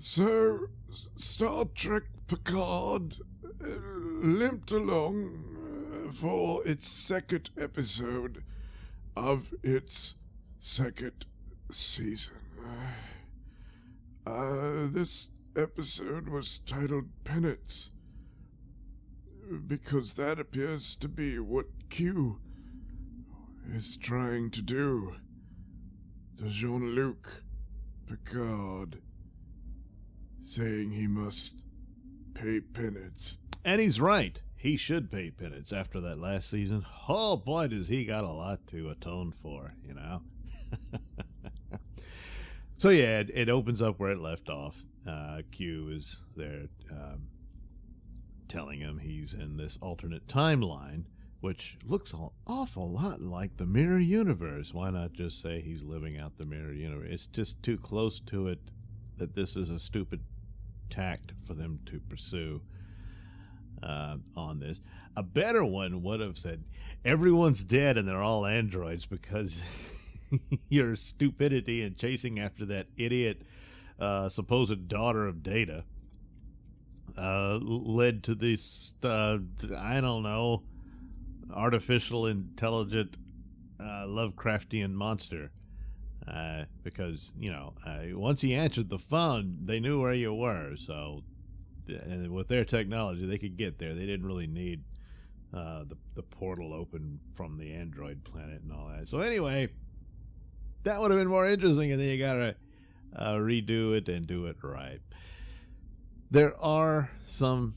So, Star Trek Picard limped along for its second episode of its second season. This episode was titled Penance, because that appears to be what Q is trying to do to Jean-Luc Picard, saying he must pay penance. And he's right. He should pay penance after that last season. Oh boy, does he got a lot to atone for, you know? So yeah, it opens up where it left off. Q is there telling him he's in this alternate timeline, which looks an awful lot like the mirror universe. Why not just say he's living out the mirror universe? It's just too close to it that this is a stupid tact for them to pursue on this. A better one would have said, everyone's dead and they're all androids because your stupidity in chasing after that idiot supposed daughter of Data led to this, I don't know, artificial intelligent Lovecraftian monster. Because, you know, once he answered the phone, they knew where you were. So, and with their technology, they could get there. They didn't really need the portal open from the android planet and all that. So anyway, that would have been more interesting, and then you gotta redo it and do it right. There are some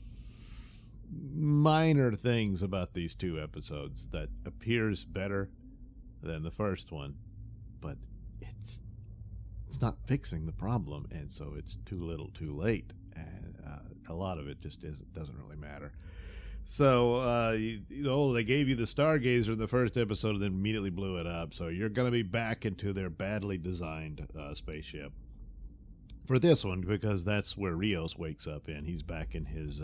minor things about these two episodes that appears better than the first one, but it's not fixing the problem, and so it's too little too late, and a lot of it just doesn't really matter. So they gave you the Stargazer in the first episode and then immediately blew it up, so you're going to be back into their badly designed spaceship for this one, because that's where Rios wakes up in. He's back in his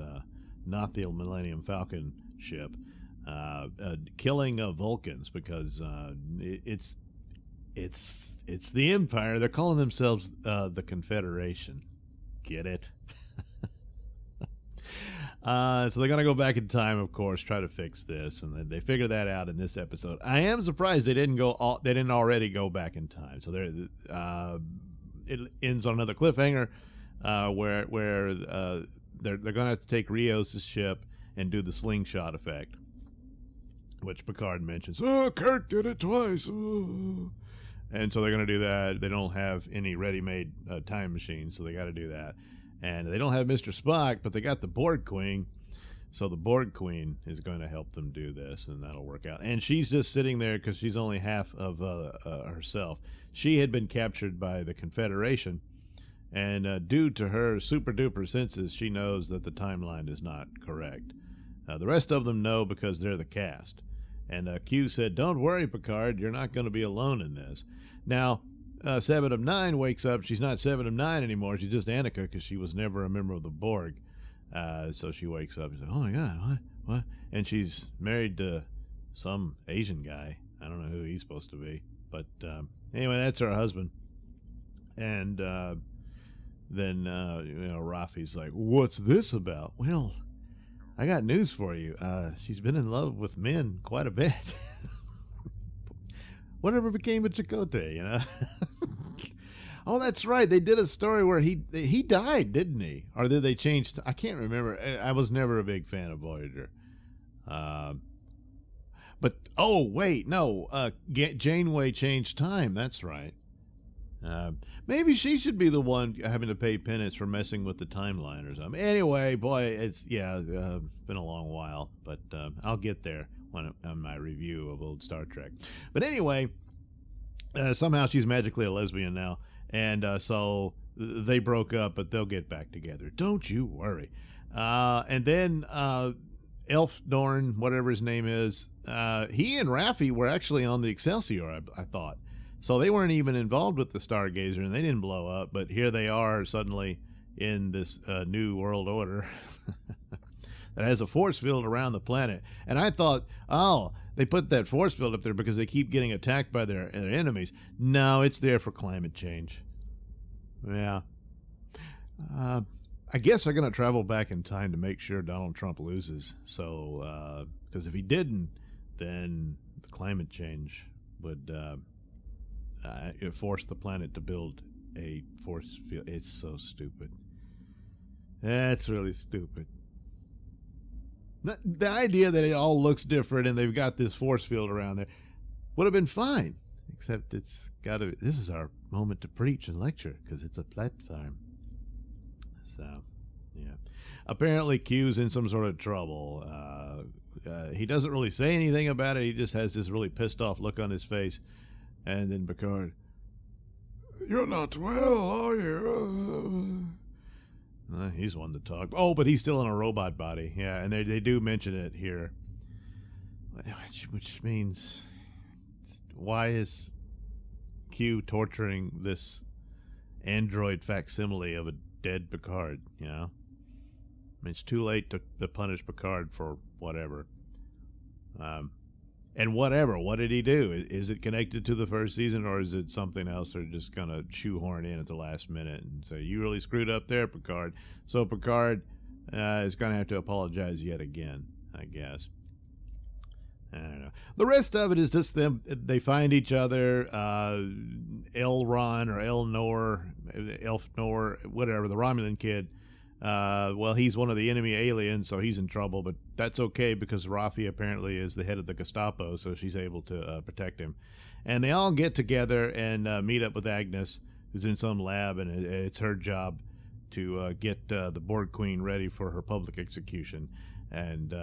not the Millennium Falcon ship, killing Vulcans, because it's the Empire. They're calling themselves the Confederation. Get it? So they're going to go back in time, of course, try to fix this, and they figure that out in this episode. I am surprised they didn't already go back in time. So it ends on another cliffhanger where they're going to have to take Rios' ship and do the slingshot effect, which Picard mentions. Oh, Kirk did it twice. Oh. And so they're going to do that. They don't have any ready-made time machines, so they got to do that. And they don't have Mr. Spock, but they got the Borg Queen. So the Borg Queen is going to help them do this, and that'll work out. And she's just sitting there because she's only half of herself. She had been captured by the Confederation, and due to her super-duper senses, she knows that the timeline is not correct. The rest of them know because they're the cast. And Q said, "Don't worry, Picard, you're not going to be alone in this." Now, 7 of 9 wakes up. She's not 7 of 9 anymore. She's just Annika, because she was never a member of the Borg. So she wakes up and says, "Oh my God, what? And she's married to some Asian guy. I don't know who he's supposed to be. But anyway, that's her husband. And then Rafi's like, "What's this about?" "Well, I got news for you. She's been in love with men quite a bit." Whatever became of Chakotay, you know? Oh, that's right. They did a story where he died, didn't he? Or did they change? I can't remember. I was never a big fan of Voyager. But, oh, wait, no. Janeway changed time. That's right. Maybe she should be the one having to pay penance for messing with the timeline or something. Anyway, boy, it's been a long while, but I'll get there on my review of old Star Trek. But anyway, somehow she's magically a lesbian now, and so they broke up, but they'll get back together. Don't you worry. And then Elf Dorn, whatever his name is, he and Raffi were actually on the Excelsior, I thought. So they weren't even involved with the Stargazer, and they didn't blow up, but here they are suddenly in this new world order that has a force field around the planet. And I thought, oh, they put that force field up there because they keep getting attacked by their enemies. No, it's there for climate change. Yeah. I guess they're going to travel back in time to make sure Donald Trump loses. So, because if he didn't, then the climate change would force the planet to build a force field. It's so stupid. That's really stupid. The idea that it all looks different and they've got this force field around there would have been fine, except it's got to. This is our moment to preach and lecture because it's a platform. So, yeah. Apparently, Q's in some sort of trouble. He doesn't really say anything about it. He just has this really pissed off look on his face. And then Picard, "You're not well, are you?" He's one to talk. Oh, but he's still in a robot body. Yeah, and they do mention it here. Which means, why is Q torturing this android facsimile of a dead Picard, you know? I mean, it's too late to punish Picard for whatever. And whatever, what did he do? Is it connected to the first season, or is it something else they're just going to shoehorn in at the last minute and say, you really screwed up there, Picard? So Picard is going to have to apologize yet again, I guess. I don't know. The rest of it is just them. They find each other. Elron or Elfnor, whatever, the Romulan kid. Well, he's one of the enemy aliens, so he's in trouble, but that's okay because Rafi apparently is the head of the Gestapo, so she's able to protect him. And they all get together and meet up with Agnes, who's in some lab, and it's her job to get the Borg Queen ready for her public execution. And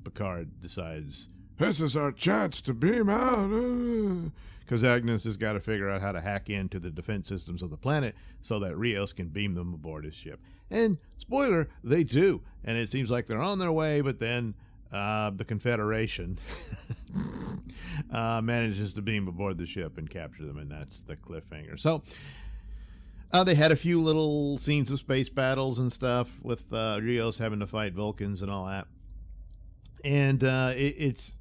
Picard decides, "This is our chance to beam out." Because Agnes has got to figure out how to hack into the defense systems of the planet so that Rios can beam them aboard his ship. And, spoiler, they do. And it seems like they're on their way, but then the Confederation manages to beam aboard the ship and capture them, and that's the cliffhanger. So, they had a few little scenes of space battles and stuff with Rios having to fight Vulcans and all that. And it's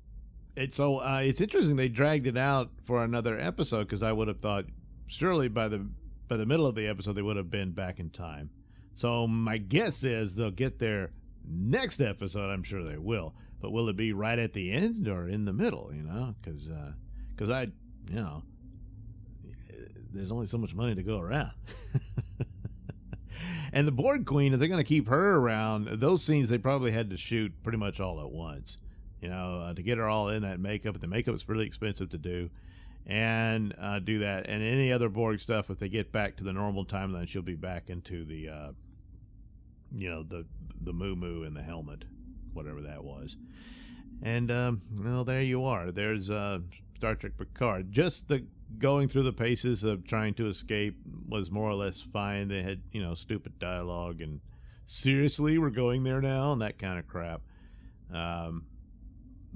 interesting they dragged it out for another episode, because I would have thought surely by the middle of the episode they would have been back in time. So my guess is they'll get there next episode. I'm sure they will, but will it be right at the end or in the middle? You know, because there's only so much money to go around. And the Borg Queen, if they're going to keep her around, those scenes they probably had to shoot pretty much all at once. You know, to get her all in that makeup. The makeup is really expensive to do, and do that. And any other Borg stuff, if they get back to the normal timeline, she'll be back into the, the moo-moo and the helmet, whatever that was. And, well, there you are. There's Star Trek Picard. Just the going through the paces of trying to escape was more or less fine. They had, stupid dialogue and seriously, we're going there now, and that kind of crap.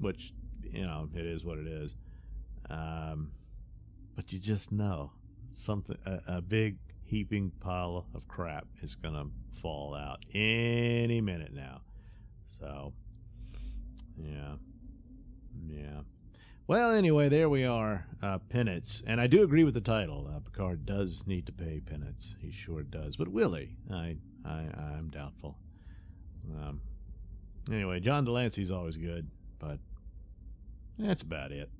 Which, it is what it is. But you just know a big heaping pile of crap is going to fall out any minute now. So, yeah. Well, anyway, there we are. Penance. And I do agree with the title. Picard does need to pay penance. He sure does. But will he? I'm doubtful. Anyway, John Delancey's always good, but that's about it.